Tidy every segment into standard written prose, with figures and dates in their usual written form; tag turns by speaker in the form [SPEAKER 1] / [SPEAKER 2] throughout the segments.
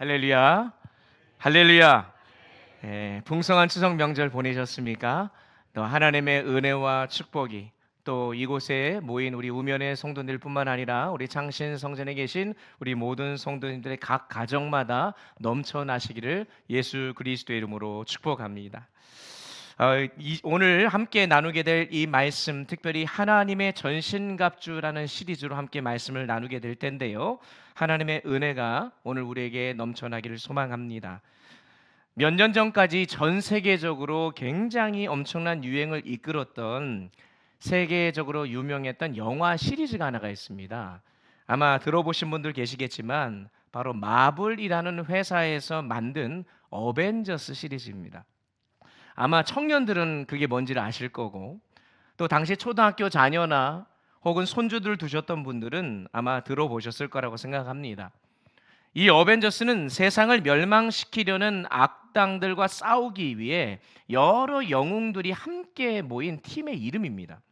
[SPEAKER 1] 할렐루야, 할렐루야. 풍성한 추석 명절 보내셨습니까? 또 하나님의 은혜와 축복이 또 이곳에 모인 우리 우면의 성도들뿐만 아니라 우리 창신 성전에 계신 우리 모든 성도님들의 각 가정마다 넘쳐나시기를 예수 그리스도의 이름으로 축복합니다. 오늘 함께 나누게 될 이 말씀, 특별히 하나님의 전신갑주라는 시리즈로 함께 말씀을 나누게 될 텐데요. 하나님의 은혜가 오늘 우리에게 넘쳐나기를 소망합니다. 몇 년 전까지 전 세계적으로 굉장히 엄청난 유행을 이끌었던 세계적으로 유명했던 영화 시리즈가 하나가 있습니다. 아마 들어보신 분들 계시겠지만 바로 마블이라는 회사에서 만든 어벤져스 시리즈입니다. 아마 청년들은 그게 뭔지를 아실 거고, 또 당시 초등학교 자녀나 혹은 손주들 두셨던 분들은 아마 들어보셨을 거라고 생각합니다. 이 어벤져스는 세상을 멸망시키려는 악당들과 싸우기 위해 여러 영웅들이 함께 모인 팀의 이름입니다.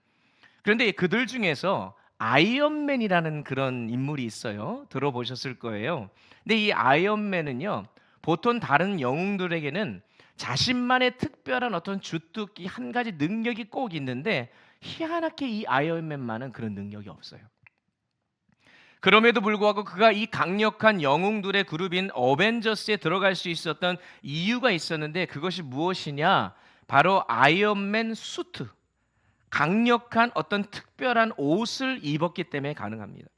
[SPEAKER 1] 그런데 그들 중에서 아이언맨이라는 그런 인물이 있어요. 들어보셨을 거예요. 근데 이 아이언맨은요, 보통 다른 영웅들에게는 자신만의 특별한 어떤 주특기 한 가지 능력이 꼭 있는데 희한하게 이 아이언맨만은 그런 능력이 없어요. 그럼에도 불구하고 그가 이 강력한 영웅들의 그룹인 어벤져스에 들어갈 수 있었던 이유가 있었는데, 그것이 무엇이냐? 바로 아이언맨 수트, 강력한 어떤 특별한 옷을 입었기 때문에 가능합니다.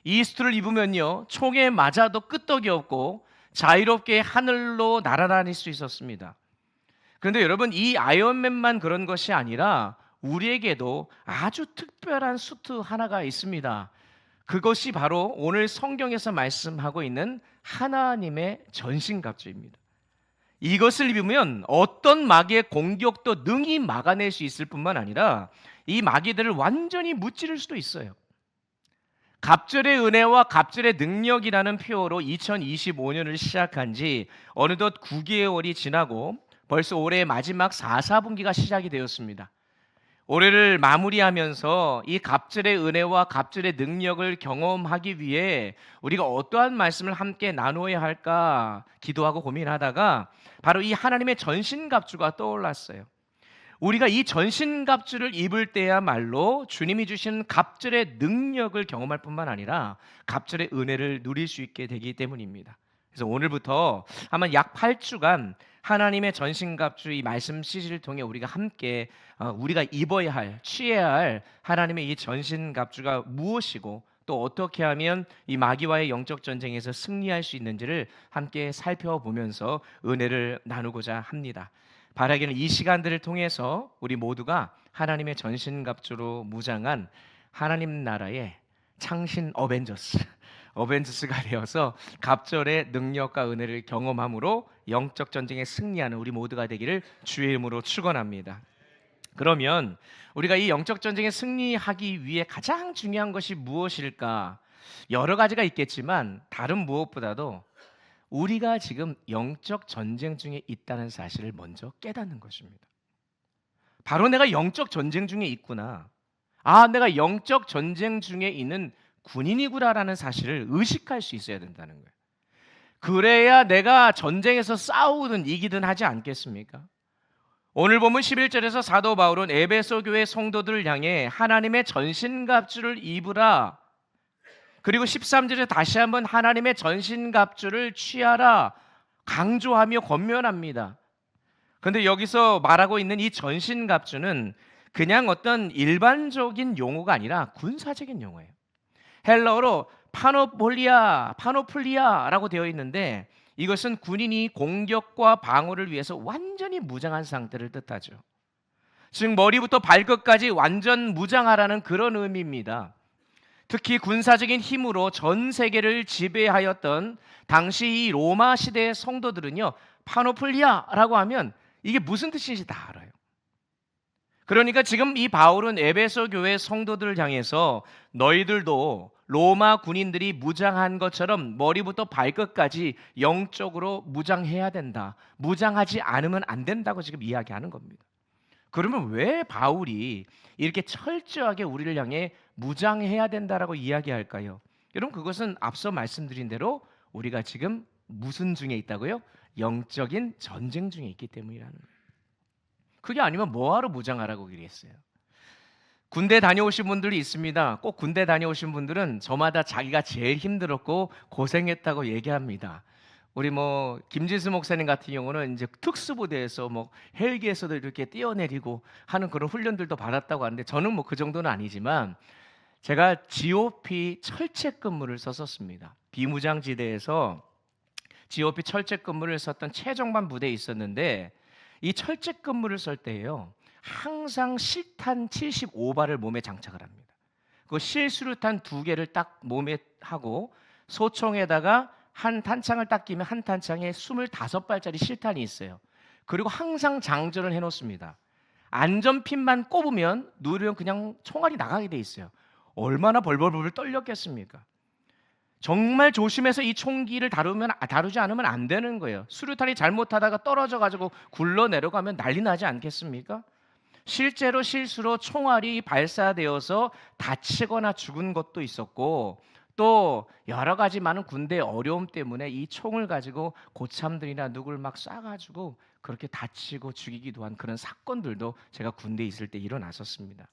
[SPEAKER 1] 이 수트를 입으면요, 총에 맞아도 끄떡이 없고 자유롭게 하늘로 날아다닐 수 있었습니다. 그런데 여러분, 이 아이언맨만 그런 것이 아니라 우리에게도 아주 특별한 수트 하나가 있습니다. 그것이 바로 오늘 성경에서 말씀하고 있는 하나님의 전신갑주입니다. 이것을 입으면 어떤 마귀의 공격도 능히 막아낼 수 있을 뿐만 아니라 이 마귀들을 완전히 무찌를 수도 있어요. 갑절의 은혜와 갑절의 능력이라는 표어로 2025년을 시작한 지 어느덧 9개월이 지나고 벌써 올해 마지막 4, 4분기가 시작이 되었습니다. 올해를 마무리하면서 이 갑절의 은혜와 갑절의 능력을 경험하기 위해 우리가 어떠한 말씀을 함께 나누어야 할까 기도하고 고민하다가 바로 이 하나님의 전신갑주가 떠올랐어요. 우리가 이 전신갑주를 입을 때야말로 주님이 주신 갑절의 능력을 경험할 뿐만 아니라 갑절의 은혜를 누릴 수 있게 되기 때문입니다. 그래서 오늘부터 아마 약 8주간 하나님의 전신갑주 이 말씀 시리즈를 통해 우리가 함께 우리가 입어야 할, 취해야 할 하나님의 이 전신갑주가 무엇이고 또 어떻게 하면 이 마귀와의 영적 전쟁에서 승리할 수 있는지를 함께 살펴보면서 은혜를 나누고자 합니다. 바라기는 이 시간들을 통해서 우리 모두가 하나님의 전신갑주로 무장한 하나님 나라의 창신 어벤져스가 되어서 갑절의 능력과 은혜를 경험함으로 영적 전쟁에 승리하는 우리 모두가 되기를 주의 이름으로 축원합니다. 그러면 우리가 이 영적 전쟁에 승리하기 위해 가장 중요한 것이 무엇일까? 여러 가지가 있겠지만 다른 무엇보다도 우리가 지금 영적 전쟁 중에 있다는 사실을 먼저 깨닫는 것입니다. 바로 내가 영적 전쟁 중에 있구나. 내가 영적 전쟁 중에 있는 군인이구나라는 사실을 의식할 수 있어야 된다는 거예요. 그래야 내가 전쟁에서 싸우든 이기든 하지 않겠습니까? 오늘 보면 11절에서 사도 바울은 에베소 교회 성도들을 향해 하나님의 전신갑주를 입으라, 그리고 13절에 다시 한번 하나님의 전신갑주를 취하라 강조하며 권면합니다. 그런데 여기서 말하고 있는 이 전신갑주는 그냥 어떤 일반적인 용어가 아니라 군사적인 용어예요. 헬라어로 파노플리아라고 되어 있는데 이것은 군인이 공격과 방어를 위해서 완전히 무장한 상태를 뜻하죠. 즉 머리부터 발끝까지 완전 무장하라는 그런 의미입니다. 특히 군사적인 힘으로 전 세계를 지배하였던 당시 이 로마 시대의 성도들은요, 파노플리아라고 하면 이게 무슨 뜻인지 다 알아요. 그러니까 지금 이 바울은 에베소 교회 성도들을 향해서 너희들도 로마 군인들이 무장한 것처럼 머리부터 발끝까지 영적으로 무장해야 된다. 무장하지 않으면 안 된다고 지금 이야기하는 겁니다. 그러면 왜 바울이 이렇게 철저하게 우리를 향해 무장해야 된다라고 이야기할까요? 여러분, 그것은 앞서 말씀드린 대로 우리가 지금 무슨 중에 있다고요? 영적인 전쟁 중에 있기 때문이라는 거예요. 그게 아니면 뭐하러 무장하라고 그랬어요? 군대 다녀오신 분들이 있습니다. 꼭 군대 다녀오신 분들은 저마다 자기가 제일 힘들었고 고생했다고 얘기합니다. 우리 뭐 김진수 목사님 같은 경우는 이제 특수부대에서 뭐 헬기에서도 이렇게 뛰어내리고 하는 그런 훈련들도 받았다고 하는데, 저는 뭐 그 정도는 아니지만 제가 GOP 철책 근무를 썼었습니다. 비무장지대에서 GOP 철책 근무를 썼던 최정반 부대에 있었는데, 이 철책 근무를 쓸 때예요, 항상 실탄 75발을 몸에 장착을 합니다. 그 실수류탄 2개를 딱 몸에 하고 소총에다가 한 탄창을 딱 끼면 한 탄창에 25발짜리 실탄이 있어요. 그리고 항상 장전을 해놓습니다. 안전핀만 꼽으면 누르면 그냥 총알이 나가게 돼 있어요. 얼마나 벌벌벌 떨렸겠습니까? 정말 조심해서 이 총기를 다루지 않으면 안 되는 거예요. 수류탄이 잘못하다가 떨어져 가지고 굴러 내려가면 난리 나지 않겠습니까? 실제로 실수로 총알이 발사되어서 다치거나 죽은 것도 있었고, 또 여러 가지 많은 군대의 어려움 때문에 이 총을 가지고 고참들이나 누굴 막 쏴가지고 그렇게 다치고 죽이기도 한 그런 사건들도 제가 군대에 있을 때 일어났었습니다.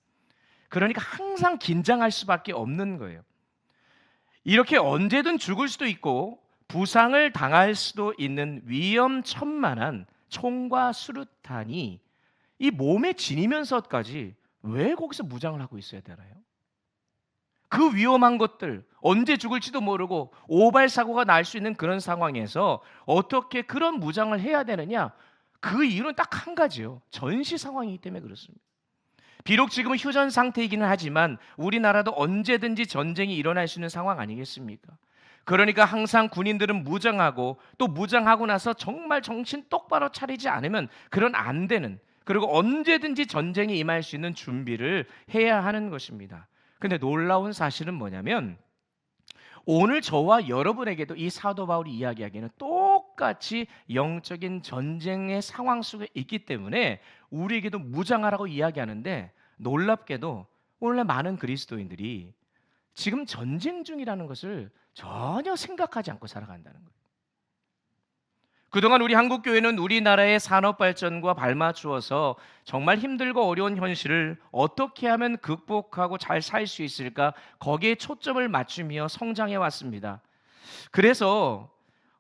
[SPEAKER 1] 그러니까 항상 긴장할 수밖에 없는 거예요. 이렇게 언제든 죽을 수도 있고 부상을 당할 수도 있는 위험천만한 총과 수류탄이 이 몸에 지니면서까지 왜 거기서 무장을 하고 있어야 되나요? 그 위험한 것들, 언제 죽을지도 모르고 오발 사고가 날 수 있는 그런 상황에서 어떻게 그런 무장을 해야 되느냐? 그 이유는 딱 한 가지요. 전시 상황이기 때문에 그렇습니다. 비록 지금은 휴전 상태이기는 하지만 우리나라도 언제든지 전쟁이 일어날 수 있는 상황 아니겠습니까? 그러니까 항상 군인들은 무장하고, 또 무장하고 나서 정말 정신 똑바로 차리지 않으면 그런 안 되는, 그리고 언제든지 전쟁에 임할 수 있는 준비를 해야 하는 것입니다. 근데 놀라운 사실은 뭐냐면, 오늘 저와 여러분에게도 이 사도 바울이 이야기하기에는 똑같이 영적인 전쟁의 상황 속에 있기 때문에 우리에게도 무장하라고 이야기하는데, 놀랍게도 오늘날 많은 그리스도인들이 지금 전쟁 중이라는 것을 전혀 생각하지 않고 살아간다는 거예요. 그동안 우리 한국교회는 우리나라의 산업 발전과 발맞추어서 정말 힘들고 어려운 현실을 어떻게 하면 극복하고 잘 살 수 있을까, 거기에 초점을 맞추며 성장해 왔습니다. 그래서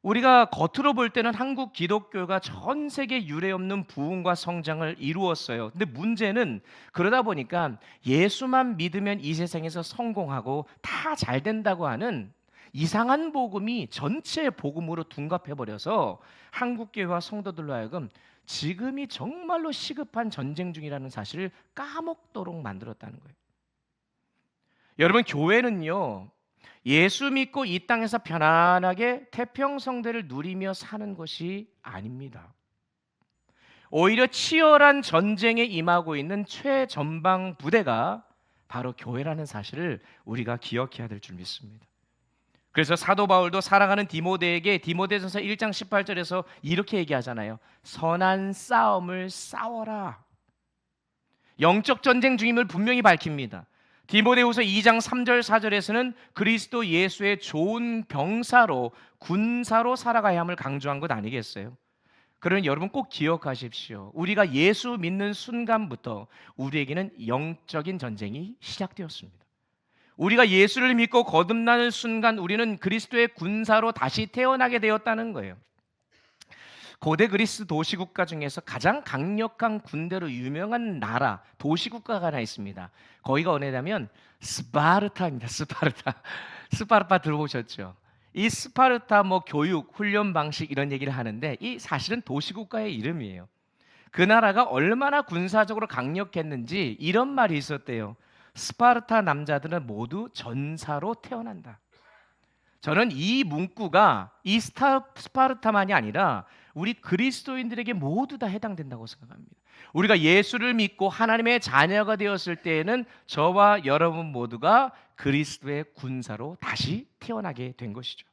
[SPEAKER 1] 우리가 겉으로 볼 때는 한국 기독교가 전 세계 유례 없는 부흥과 성장을 이루었어요. 근데 문제는 그러다 보니까 예수만 믿으면 이 세상에서 성공하고 다 잘 된다고 하는 이상한 복음이 전체 복음으로 둔갑해 버려서 한국 교회와 성도들로 하여금 지금이 정말로 시급한 전쟁 중이라는 사실을 까먹도록 만들었다는 거예요. 여러분, 교회는요, 예수 믿고 이 땅에서 편안하게 태평성대를 누리며 사는 것이 아닙니다. 오히려 치열한 전쟁에 임하고 있는 최전방 부대가 바로 교회라는 사실을 우리가 기억해야 될 줄 믿습니다. 그래서 사도 바울도 사랑하는 디모데에게 디모데전서 1장 18절에서 이렇게 얘기하잖아요. 선한 싸움을 싸워라. 영적 전쟁 중임을 분명히 밝힙니다. 디모데후서 2장 3절 4절에서는 그리스도 예수의 좋은 병사로, 군사로 살아가야 함을 강조한 것 아니겠어요? 그러니 여러분 꼭 기억하십시오. 우리가 예수 믿는 순간부터 우리에게는 영적인 전쟁이 시작되었습니다. 우리가 예수를 믿고 거듭나는 순간 우리는 그리스도의 군사로 다시 태어나게 되었다는 거예요. 고대 그리스 도시국가 중에서 가장 강력한 군대로 유명한 나라, 도시국가가 하나 있습니다. 거기가 어디냐면 스파르타입니다. 스파르타 들어보셨죠? 이 스파르타 뭐 교육, 훈련 방식 이런 얘기를 하는데, 이 사실은 도시국가의 이름이에요. 그 나라가 얼마나 군사적으로 강력했는지 이런 말이 있었대요. 스파르타 남자들은 모두 전사로 태어난다. 저는 이 문구가 이 스파르타만이 아니라 우리 그리스도인들에게 모두 다 해당된다고 생각합니다. 우리가 예수를 믿고 하나님의 자녀가 되었을 때에는 저와 여러분 모두가 그리스도의 군사로 다시 태어나게 된 것이죠.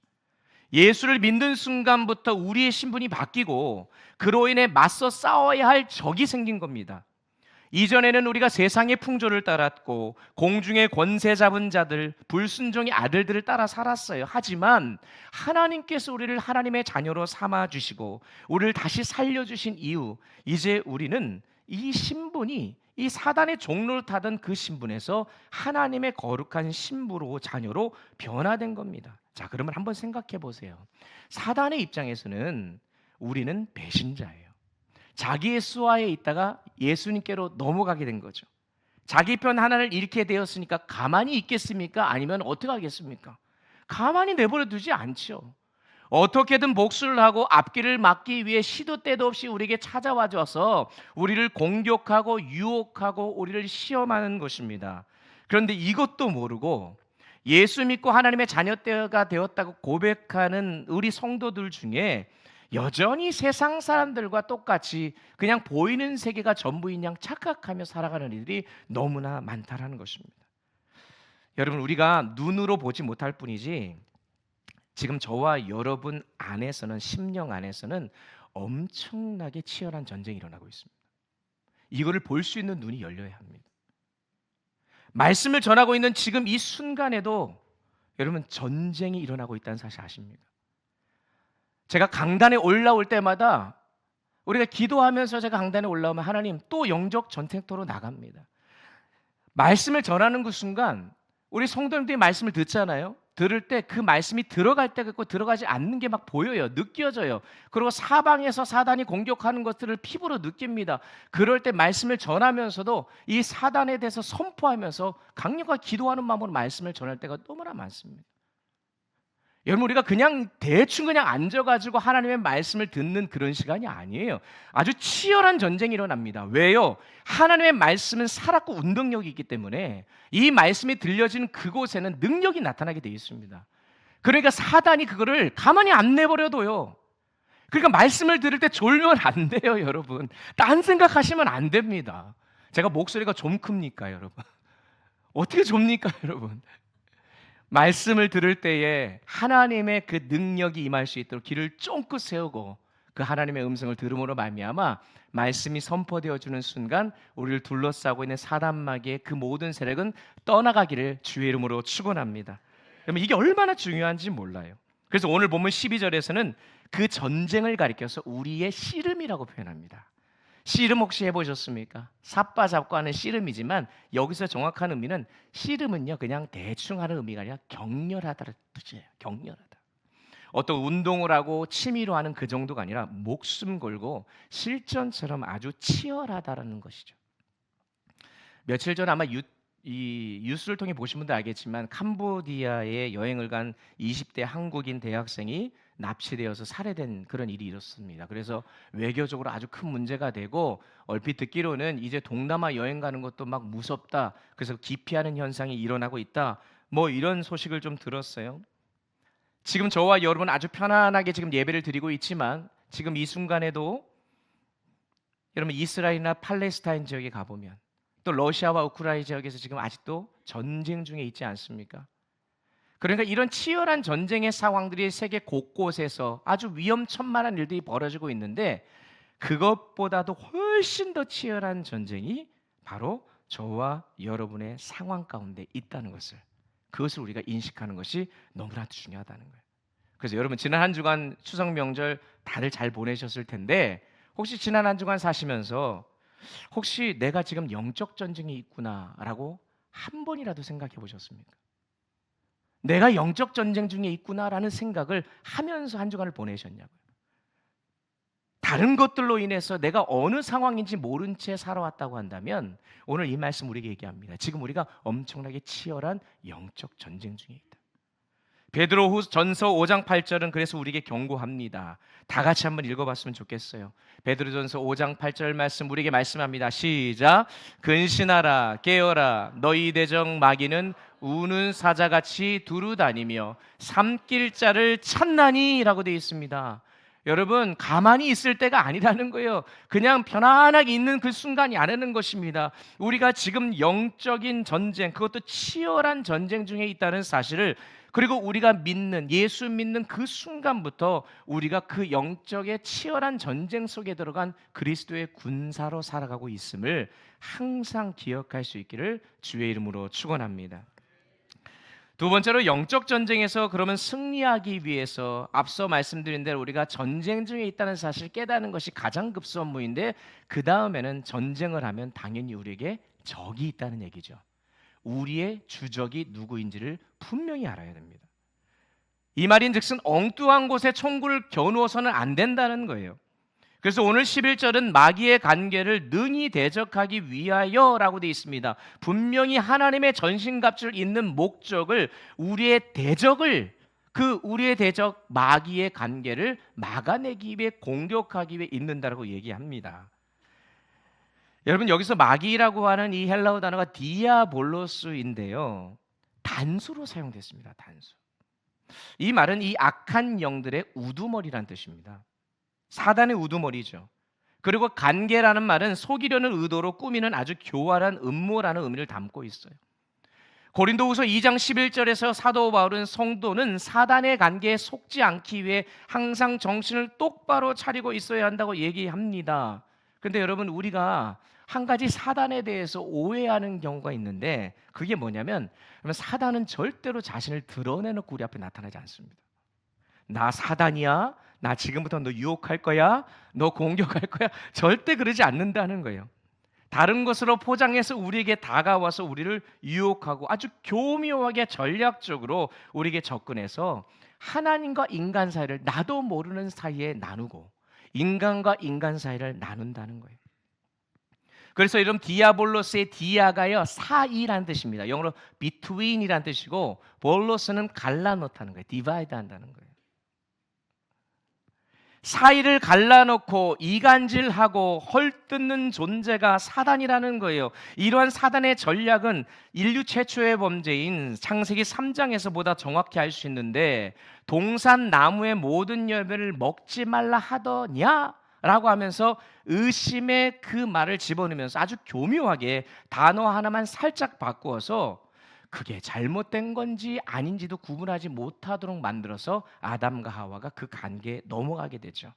[SPEAKER 1] 예수를 믿는 순간부터 우리의 신분이 바뀌고 그로 인해 맞서 싸워야 할 적이 생긴 겁니다. 이전에는 우리가 세상의 풍조를 따랐고 공중의 권세 잡은 자들, 불순종의 아들들을 따라 살았어요. 하지만 하나님께서 우리를 하나님의 자녀로 삼아 주시고 우리를 다시 살려 주신 이후 이제 우리는 이 신분이 이 사단의 종로를 타던 그 신분에서 하나님의 거룩한 신부로 자녀로 변화된 겁니다. 자, 그러면 한번 생각해 보세요. 사단의 입장에서는 우리는 배신자예요. 자기의 수하에 있다가 예수님께로 넘어가게 된 거죠. 자기 편 하나를 잃게 되었으니까 가만히 있겠습니까? 아니면 어떻게 하겠습니까? 가만히 내버려 두지 않죠. 어떻게든 복수를 하고 앞길을 막기 위해 시도 때도 없이 우리에게 찾아와 줘서 우리를 공격하고 유혹하고 우리를 시험하는 것입니다. 그런데 이것도 모르고 예수 믿고 하나님의 자녀가 되었다고 고백하는 우리 성도들 중에 여전히 세상 사람들과 똑같이 그냥 보이는 세계가 전부인 양 착각하며 살아가는 이들이 너무나 많다라는 것입니다. 여러분, 우리가 눈으로 보지 못할 뿐이지 지금 저와 여러분 안에서는, 심령 안에서는 엄청나게 치열한 전쟁이 일어나고 있습니다. 이거를 볼 수 있는 눈이 열려야 합니다. 말씀을 전하고 있는 지금 이 순간에도 여러분 전쟁이 일어나고 있다는 사실 아십니까? 제가 강단에 올라올 때마다 우리가 기도하면서 제가 강단에 올라오면 하나님 또 영적 전쟁터로 나갑니다. 말씀을 전하는 그 순간 우리 성도님들이 말씀을 듣잖아요. 들을 때 그 말씀이 들어갈 때가 있고 들어가지 않는 게 막 보여요. 느껴져요. 그리고 사방에서 사단이 공격하는 것들을 피부로 느낍니다. 그럴 때 말씀을 전하면서도 이 사단에 대해서 선포하면서 강력하게 기도하는 마음으로 말씀을 전할 때가 너무나 많습니다. 여러분, 우리가 그냥 대충 그냥 앉아가지고 하나님의 말씀을 듣는 그런 시간이 아니에요. 아주 치열한 전쟁이 일어납니다. 왜요? 하나님의 말씀은 살았고 운동력이 있기 때문에 이 말씀이 들려지는 그곳에는 능력이 나타나게 되어 있습니다. 그러니까 사단이 그거를 가만히 안 내버려둬요. 그러니까 말씀을 들을 때 졸면 안 돼요, 여러분. 딴 생각하시면 안 됩니다. 제가 목소리가 좀 큽니까, 여러분? 어떻게 좁니까, 여러분? 말씀을 들을 때에 하나님의 그 능력이 임할 수 있도록 귀를 쫑긋 세우고 그 하나님의 음성을 들음으로 말미암아 말씀이 선포되어 주는 순간 우리를 둘러싸고 있는 사단마귀의 그 모든 세력은 떠나가기를 주의 이름으로 축원합니다. 그러면 이게 얼마나 중요한지 몰라요. 그래서 오늘 본문 12절에서는 그 전쟁을 가리켜서 우리의 씨름이라고 표현합니다. 씨름 혹시 해보셨습니까? 삿바 잡고 하는 씨름이지만 여기서 정확한 의미는 씨름은요 그냥 대충 하는 의미가 아니라 격렬하다는 뜻이에요. 격렬하다. 어떤 운동을 하고 취미로 하는 그 정도가 아니라 목숨 걸고 실전처럼 아주 치열하다라는 것이죠. 며칠 전 아마 이 뉴스를 통해 보신 분들 알겠지만 캄보디아에 여행을 간 20대 한국인 대학생이 납치되어서 살해된 그런 일이 있었습니다. 그래서 외교적으로 아주 큰 문제가 되고 얼핏 듣기로는 이제 동남아 여행 가는 것도 막 무섭다. 그래서 기피하는 현상이 일어나고 있다. 뭐 이런 소식을 좀 들었어요. 지금 저와 여러분 아주 편안하게 지금 예배를 드리고 있지만 지금 이 순간에도 여러분 이스라엘이나 팔레스타인 지역에 가보면 또 러시아와 우크라이나 지역에서 지금 아직도 전쟁 중에 있지 않습니까? 그러니까 이런 치열한 전쟁의 상황들이 세계 곳곳에서 아주 위험천만한 일들이 벌어지고 있는데 그것보다도 훨씬 더 치열한 전쟁이 바로 저와 여러분의 상황 가운데 있다는 것을 그것을 우리가 인식하는 것이 너무나 중요하다는 거예요. 그래서 여러분 지난 한 주간 추석 명절 다들 잘 보내셨을 텐데 혹시 지난 한 주간 사시면서 혹시 내가 지금 영적 전쟁이 있구나라고 한 번이라도 생각해 보셨습니까? 내가 영적 전쟁 중에 있구나라는 생각을 하면서 한 주간을 보내셨냐고요. 다른 것들로 인해서 내가 어느 상황인지 모른 채 살아왔다고 한다면 오늘 이 말씀 우리에게 얘기합니다. 지금 우리가 엄청나게 치열한 영적 전쟁 중에 있다. 베드로전서 5장 8절은 그래서 우리에게 경고합니다. 다 같이 한번 읽어봤으면 좋겠어요. 베드로전서 5장 8절 말씀 우리에게 말씀합니다. 시작. 근신하라 깨어라 너희 대적 마귀는 우는 사자같이 두루다니며 삼킬 자를 찾나니 라고 되어 있습니다. 여러분 가만히 있을 때가 아니라는 거예요. 그냥 편안하게 있는 그 순간이 아니라는 것입니다. 우리가 지금 영적인 전쟁, 그것도 치열한 전쟁 중에 있다는 사실을, 그리고 우리가 믿는, 예수 믿는 그 순간부터 우리가 그 영적의 치열한 전쟁 속에 들어간 그리스도의 군사로 살아가고 있음을 항상 기억할 수 있기를 주의 이름으로 축원합니다. 두 번째로 영적 전쟁에서 그러면 승리하기 위해서 앞서 말씀드린 대로 우리가 전쟁 중에 있다는 사실을 깨닫는 것이 가장 급선무인데, 그 다음에는 전쟁을 하면 당연히 우리에게 적이 있다는 얘기죠. 우리의 주적이 누구인지를 분명히 알아야 됩니다. 이 말인즉슨 엉뚱한 곳에 총구를 겨누어서는 안 된다는 거예요. 그래서 오늘 11절은 마귀의 간계를 능히 대적하기 위하여라고 되어 있습니다. 분명히 하나님의 전신갑주를 입는 목적을, 우리의 대적을, 우리의 대적 마귀의 간계를 막아내기 위해, 공격하기 위해 입는다라고 얘기합니다. 여러분, 여기서 마귀라고 하는 이 헬라어 단어가 디아볼로스인데요, 단수로 사용됐습니다. 단수. 이 말은 이 악한 영들의 우두머리란 뜻입니다. 사단의 우두머리죠. 그리고 간계라는 말은 속이려는 의도로 꾸미는 아주 교활한 음모라는 의미를 담고 있어요. 고린도후서 2장 11절에서 사도 바울은 성도는 사단의 간계에 속지 않기 위해 항상 정신을 똑바로 차리고 있어야 한다고 얘기합니다. 그런데 여러분, 우리가 한 가지 사단에 대해서 오해하는 경우가 있는데, 그게 뭐냐면, 사단은 절대로 자신을 드러내놓고 우리 앞에 나타나지 않습니다. 나 사단이야, 나 지금부터 너 유혹할 거야, 너 공격할 거야, 절대 그러지 않는다는 거예요. 다른 것으로 포장해서 우리에게 다가와서 우리를 유혹하고 아주 교묘하게 전략적으로 우리에게 접근해서 하나님과 인간 사이를 나도 모르는 사이에 나누고 인간과 인간 사이를 나눈다는 거예요. 그래서 이런 디아볼로스의 디아가요, 사이라는 뜻입니다. 영어로 between이라는 뜻이고, 볼로스는 갈라놓다는 거예요. 디바이드 한다는 거예요. 사이를 갈라놓고 이간질하고 헐뜯는 존재가 사단이라는 거예요. 이러한 사단의 전략은 인류 최초의 범죄인 창세기 3장에서 보다 정확히 알 수 있는데, 동산 나무의 모든 열매를 먹지 말라 하더냐? 라고 하면서 의심의 그 말을 집어넣으면서 아주 교묘하게 단어 하나만 살짝 바꾸어서 그게 잘못된 건지 아닌지도 구분하지 못하도록 만들어서 아담과 하와가 그 관계에 넘어가게 되죠.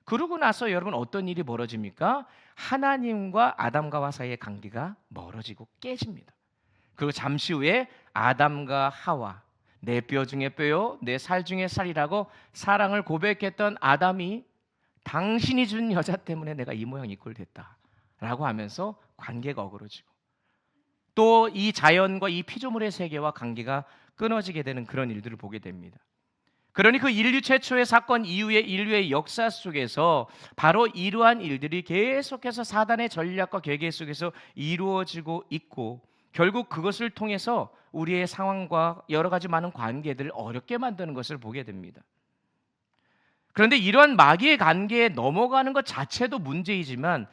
[SPEAKER 1] 그러고 나서 여러분, 어떤 일이 벌어집니까? 하나님과 아담과 하와 사이의 관계가 멀어지고 깨집니다. 그리고 잠시 후에 아담과 하와, 내 뼈 중에 뼈요, 내 살 중에 살이라고 사랑을 고백했던 아담이 당신이 준 여자 때문에 내가 이 모양 이 꼴 됐다 라고 하면서 관계가 어그러지고, 또 이 자연과 이 피조물의 세계와 관계가 끊어지게 되는 그런 일들을 보게 됩니다. 그러니 그 인류 최초의 사건 이후의 인류의 역사 속에서 바로 이러한 일들이 계속해서 사단의 전략과 계획 속에서 이루어지고 있고, 결국 그것을 통해서 우리의 상황과 여러 가지 많은 관계들을 어렵게 만드는 것을 보게 됩니다. 그런데 이러한 마귀의 관계에 넘어가는 것 자체도 문제이지만,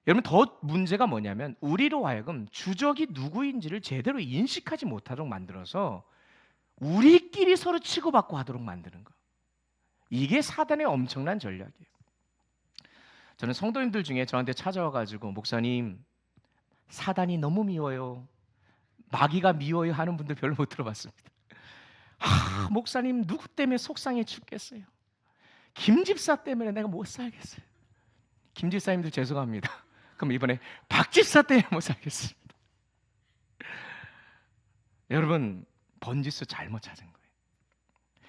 [SPEAKER 1] 여러분, 더 문제가 뭐냐면 우리로 하여금 주적이 누구인지를 제대로 인식하지 못하도록 만들어서 우리끼리 서로 치고받고 하도록 만드는 거. 이게 사단의 엄청난 전략이에요. 저는 성도님들 중에 저한테 찾아와가지고, 목사님, 사단이 너무 미워요, 마귀가 미워요 하는 분들 별로 못 들어봤습니다. 목사님, 누구 때문에 속상해 죽겠어요, 김 집사 때문에 내가 못 살겠어요. 김 집사님들 죄송합니다. 그럼 이번에 박 집사 때문에 못 살겠습니다. 여러분, 번지수 잘못 찾은 거예요.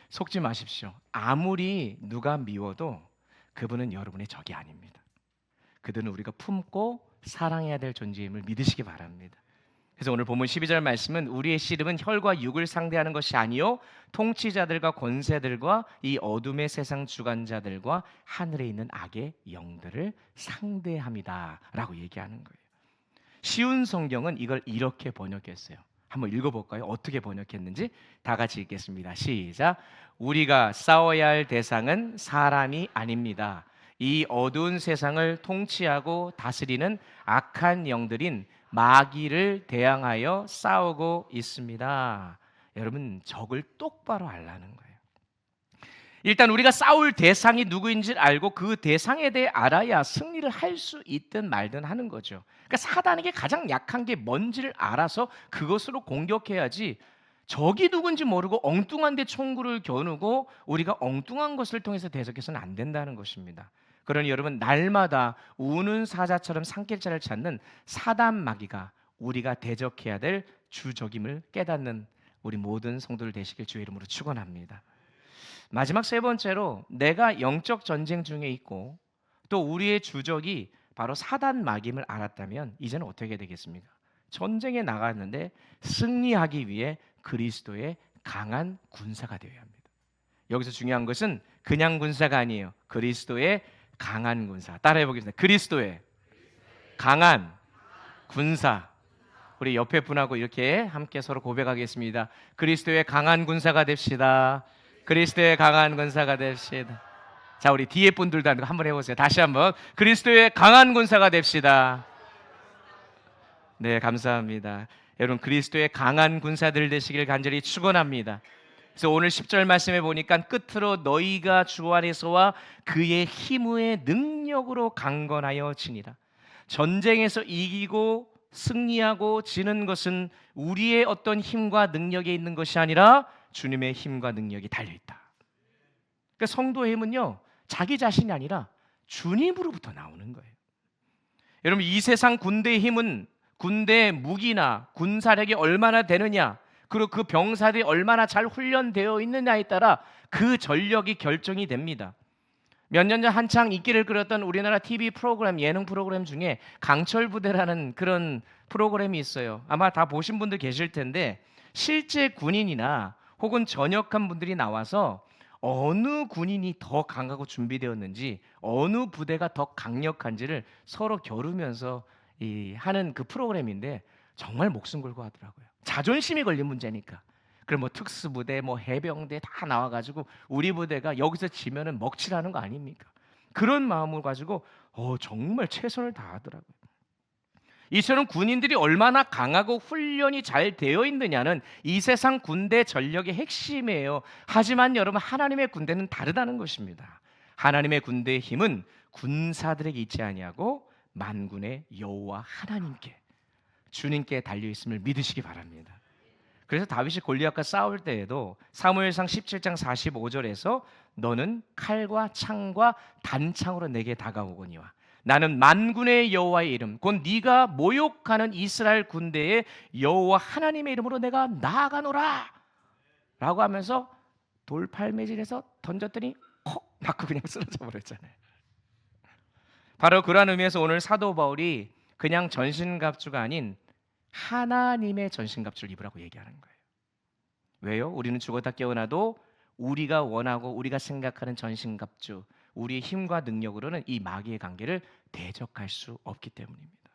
[SPEAKER 1] 속지 마십시오. 아무리 누가 미워도 그분은 여러분의 적이 아닙니다. 그들은 우리가 품고 사랑해야 될 존재임을 믿으시기 바랍니다. 그래서 오늘 본문 12절 말씀은 우리의 씨름은 혈과 육을 상대하는 것이 아니요 통치자들과 권세들과 이 어둠의 세상 주관자들과 하늘에 있는 악의 영들을 상대합니다 라고 얘기하는 거예요. 쉬운 성경은 이걸 이렇게 번역했어요. 한번 읽어볼까요? 어떻게 번역했는지 다 같이 읽겠습니다. 시작. 우리가 싸워야 할 대상은 사람이 아닙니다. 이 어두운 세상을 통치하고 다스리는 악한 영들인 마귀를 대항하여 싸우고 있습니다. 여러분, 적을 똑바로 알라는 거예요. 일단 우리가 싸울 대상이 누구인지 알고 그 대상에 대해 알아야 승리를 할 수 있든 말든 하는 거죠. 그러니까 사단에게 가장 약한 게 뭔지를 알아서 그것으로 공격해야지, 적이 누군지 모르고 엉뚱한 데 총구를 겨누고 우리가 엉뚱한 것을 통해서 대적해서는 안 된다는 것입니다. 그러니 여러분, 날마다 우는 사자처럼 산길자를 찾는 사단 마귀가 우리가 대적해야 될 주적임을 깨닫는 우리 모든 성도들 되시길 주의 이름으로 축원합니다. 마지막 세 번째로, 내가 영적 전쟁 중에 있고 또 우리의 주적이 바로 사단 마귀임을 알았다면 이제는 어떻게 되겠습니까? 전쟁에 나갔는데 승리하기 위해 그리스도의 강한 군사가 되어야 합니다. 여기서 중요한 것은 그냥 군사가 아니에요. 그리스도의 강한 군사. 따라해 보겠습니다. 그리스도의 강한 군사. 우리 옆에 분하고 이렇게 함께 서로 고백하겠습니다. 그리스도의 강한 군사가 됩시다. 그리스도의 강한 군사가 됩시다. 자, 우리 뒤에 분들도 한번 해보세요. 다시 한번. 그리스도의 강한 군사가 됩시다. 네, 감사합니다. 여러분, 그리스도의 강한 군사들 되시길 간절히 축원합니다. 그래서 오늘 10절 말씀에 보니까 끝으로 너희가 주 안에서와 그의 힘의 능력으로 강건하여 지니라. 전쟁에서 이기고 승리하고 지는 것은 우리의 어떤 힘과 능력에 있는 것이 아니라 주님의 힘과 능력이 달려있다. 그러니까 성도의 힘은요, 자기 자신이 아니라 주님으로부터 나오는 거예요. 여러분, 이 세상 군대의 힘은 군대의 무기나 군사력이 얼마나 되느냐, 그리고 그 병사들이 얼마나 잘 훈련되어 있느냐에 따라 그 전력이 결정이 됩니다. 몇 년 전 한창 인기를 끌었던 우리나라 TV 프로그램, 예능 프로그램 중에 강철부대라는 그런 프로그램이 있어요. 아마 다 보신 분들 계실 텐데, 실제 군인이나 혹은 전역한 분들이 나와서 어느 군인이 더 강하고 준비되었는지, 어느 부대가 더 강력한지를 서로 겨루면서 하는 그 프로그램인데 정말 목숨 걸고 하더라고요. 자존심이 걸린 문제니까. 그럼 뭐 특수부대, 뭐 해병대 다 나와가지고 우리 부대가 여기서 지면은 먹칠하는 거 아닙니까? 그런 마음을 가지고 정말 최선을 다하더라고요. 이처럼 군인들이 얼마나 강하고 훈련이 잘 되어 있느냐는 이 세상 군대 전력의 핵심이에요. 하지만 여러분, 하나님의 군대는 다르다는 것입니다. 하나님의 군대의 힘은 군사들에게 있지 아니하고 만군의 여호와 하나님께, 주님께 달려 있음을 믿으시기 바랍니다. 그래서 다윗이 골리앗과 싸울 때에도 사무엘상 17장 45절에서 너는 칼과 창과 단창으로 내게 다가오거니와 나는 만군의 여호와의 이름 곧 네가 모욕하는 이스라엘 군대의 여호와 하나님의 이름으로 내가 나아가노라 라고 하면서 돌팔매질해서 던졌더니 콕 맞고 그냥 쓰러져 버렸잖아요. 바로 그러한 의미에서 오늘 사도 바울이 그냥 전신갑주가 아닌 하나님의 전신갑주를 입으라고 얘기하는 거예요. 왜요? 우리는 죽었다 깨어나도 우리가 원하고 우리가 생각하는 전신갑주, 우리의 힘과 능력으로는 이 마귀의 관계를 대적할 수 없기 때문입니다.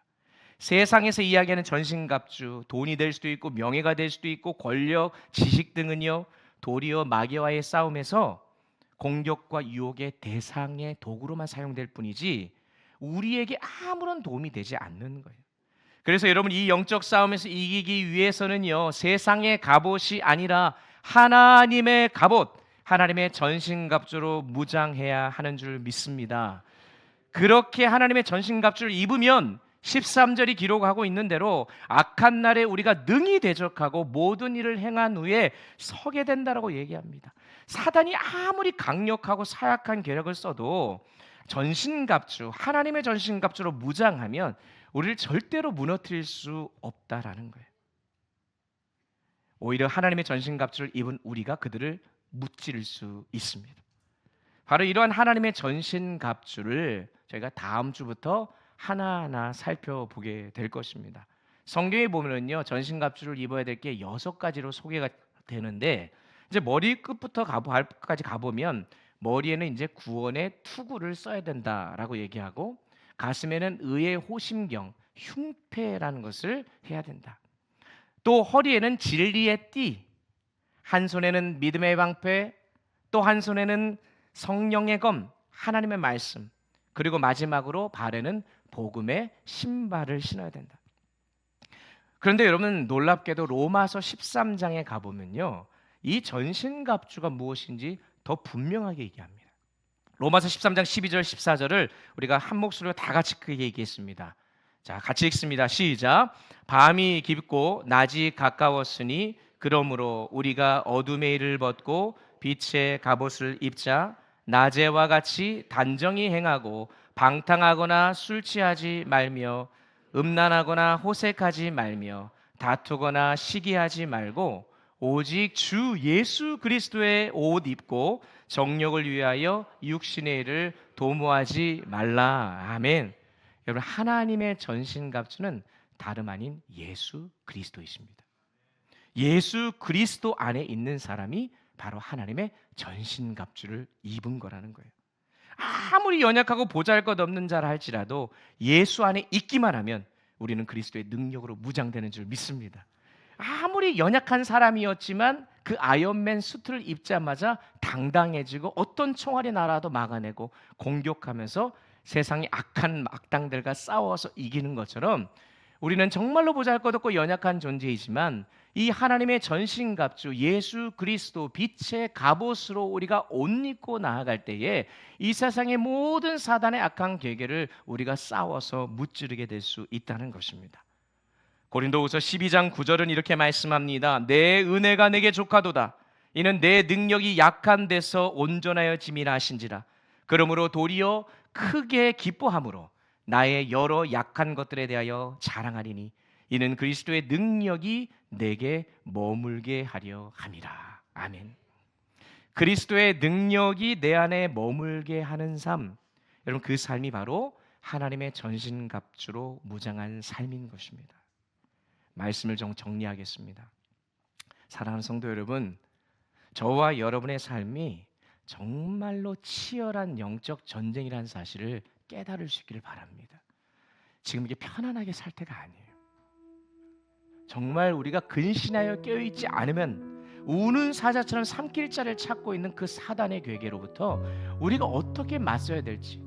[SPEAKER 1] 세상에서 이야기하는 전신갑주, 돈이 될 수도 있고 명예가 될 수도 있고 권력, 지식 등은요, 도리어 마귀와의 싸움에서 공격과 유혹의 대상의 도구로만 사용될 뿐이지 우리에게 아무런 도움이 되지 않는 거예요. 그래서 여러분, 이 영적 싸움에서 이기기 위해서는요, 세상의 갑옷이 아니라 하나님의 갑옷, 하나님의 전신갑주로 무장해야 하는 줄 믿습니다. 그렇게 하나님의 전신갑주를 입으면 13절이 기록하고 있는 대로 악한 날에 우리가 능히 대적하고 모든 일을 행한 후에 서게 된다라고 얘기합니다. 사단이 아무리 강력하고 사약한 계략을 써도 전신갑주, 하나님의 전신갑주로 무장하면 우리를 절대로 무너뜨릴 수 없다라는 거예요. 오히려 하나님의 전신갑주를 입은 우리가 그들을 무찌를 수 있습니다. 바로 이러한 하나님의 전신갑주를 저희가 다음 주부터 하나하나 살펴보게 될 것입니다. 성경에 보면은요, 전신갑주를 입어야 될 게 6가지로 소개가 되는데, 이제 머리 끝부터 발끝까지 가보면 머리에는 이제 구원의 투구를 써야 된다라고 얘기하고, 가슴에는 의의 호심경, 흉패라는 것을 해야 된다. 또 허리에는 진리의 띠, 한 손에는 믿음의 방패, 또 한 손에는 성령의 검, 하나님의 말씀, 그리고 마지막으로 발에는 복음의 신발을 신어야 된다. 그런데 여러분, 놀랍게도 로마서 13장에 가보면요, 이 전신갑주가 무엇인지 더 분명하게 얘기합니다. 로마서 13장 12절 14절을 우리가 한 목소리로 다 같이 크게 얘기했습니다. 자, 같이 읽습니다. 시작. 밤이 깊고 낮이 가까웠으니 그러므로 우리가 어둠의 일을 벗고 빛의 갑옷을 입자. 낮에와 같이 단정히 행하고 방탕하거나 술 취하지 말며 음란하거나 호색하지 말며 다투거나 시기하지 말고 오직 주 예수 그리스도의 옷 입고 정욕을 위하여 육신의 일을 도모하지 말라. 아멘. 여러분, 하나님의 전신갑주는 다름 아닌 예수 그리스도이십니다. 예수 그리스도 안에 있는 사람이 바로 하나님의 전신갑주를 입은 거라는 거예요. 아무리 연약하고 보잘것없는 자라 할지라도 예수 안에 있기만 하면 우리는 그리스도의 능력으로 무장되는 줄 믿습니다. 아무리 연약한 사람이었지만 그 아이언맨 수트를 입자마자 당당해지고 어떤 총알이 날아도 막아내고 공격하면서 세상의 악한 악당들과 싸워서 이기는 것처럼 우리는 정말로 보잘것없고 연약한 존재이지만 이 하나님의 전신갑주 예수 그리스도 빛의 갑옷으로 우리가 옷 입고 나아갈 때에 이 세상의 모든 사단의 악한 계계를 우리가 싸워서 무찌르게 될 수 있다는 것입니다. 고린도후서 12장 9절은 이렇게 말씀합니다. 내 은혜가 내게 족하도다. 이는 내 능력이 약한 데서 온전하여 짐이라 하신지라. 그러므로 도리어 크게 기뻐함으로 나의 여러 약한 것들에 대하여 자랑하리니 이는 그리스도의 능력이 내게 머물게 하려 함이라. 아멘. 그리스도의 능력이 내 안에 머물게 하는 삶, 여러분, 그 삶이 바로 하나님의 전신갑주로 무장한 삶인 것입니다. 말씀을 정리하겠습니다. 사랑하는 성도 여러분, 저와 여러분의 삶이 정말로 치열한 영적 전쟁이라는 사실을 깨달을 수 있기를 바랍니다. 지금 이게 편안하게 살 때가 아니에요. 정말 우리가 근신하여 깨어있지 않으면 우는 사자처럼 삼킬자를 찾고 있는 그 사단의 괴계로부터 우리가 어떻게 맞서야 될지,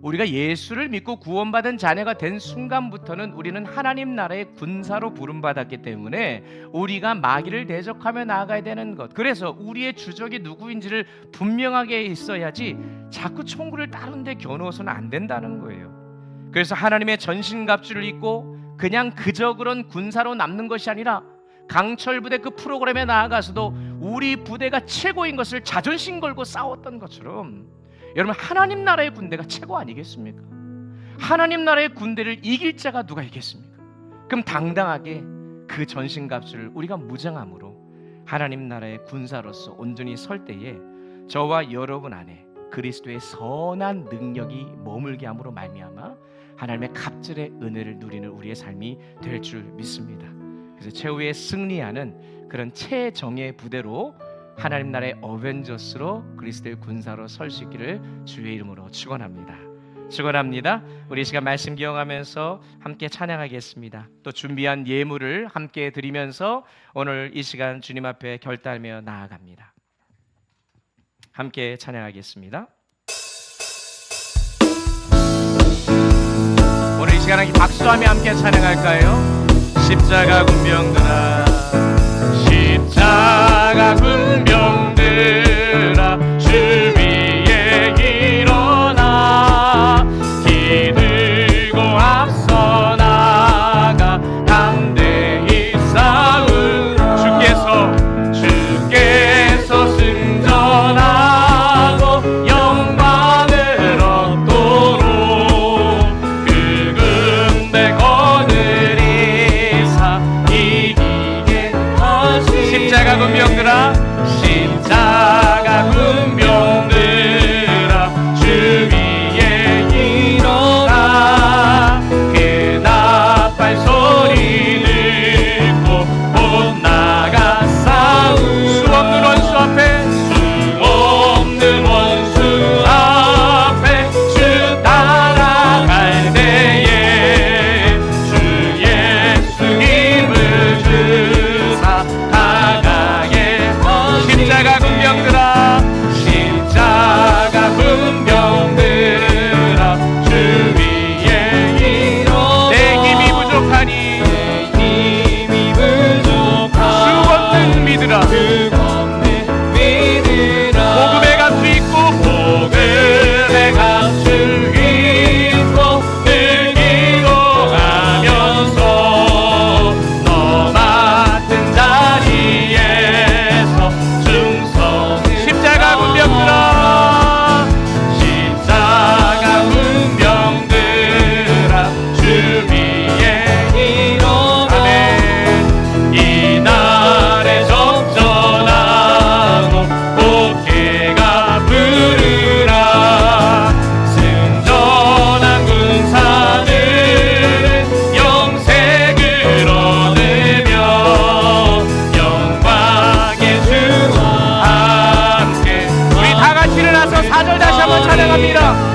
[SPEAKER 1] 우리가 예수를 믿고 구원받은 자녀가 된 순간부터는 우리는 하나님 나라의 군사로 부름받았기 때문에 우리가 마귀를 대적하며 나아가야 되는 것, 그래서 우리의 주적이 누구인지를 분명하게 있어야지 자꾸 총구를 다른 데 겨누어서는 안 된다는 거예요. 그래서 하나님의 전신갑주를 입고 그냥 그저 그런 군사로 남는 것이 아니라 강철 부대 그 프로그램에 나아가서도 우리 부대가 최고인 것을 자존심 걸고 싸웠던 것처럼 여러분, 하나님 나라의 군대가 최고 아니겠습니까? 하나님 나라의 군대를 이길 자가 누가 있겠습니까? 그럼 당당하게 그 전신갑주를 우리가 무장함으로 하나님 나라의 군사로서 온전히 설 때에 저와 여러분 안에 그리스도의 선한 능력이 머물게 함으로 말미암아 하나님의 갑절의 은혜를 누리는 우리의 삶이 될 줄 믿습니다. 그래서 최후의 승리하는 그런 최정예 부대로 하나님 나라의 어벤져스로 그리스도의 군사로 설 수 있기를 주의 이름으로 축원합니다. 축원합니다. 우리 이 시간 말씀 기억하면서 함께 찬양하겠습니다. 또 준비한 예물을 함께 드리면서 오늘 이 시간 주님 앞에 결단하며 나아갑니다. 함께 찬양하겠습니다. 오늘 이 시간 박수하며 함께 찬양할까요? 십자가 군병들아, 십자가 군병들아, 주 위에 일어나 기들고 앞서 나가 담대히 싸우라. 주께서 승전하고 영광을 얻도록 그 군대 거느리사 이기게 하시. 십자가 군병들아, 4절 다시 한번 찬양합니다.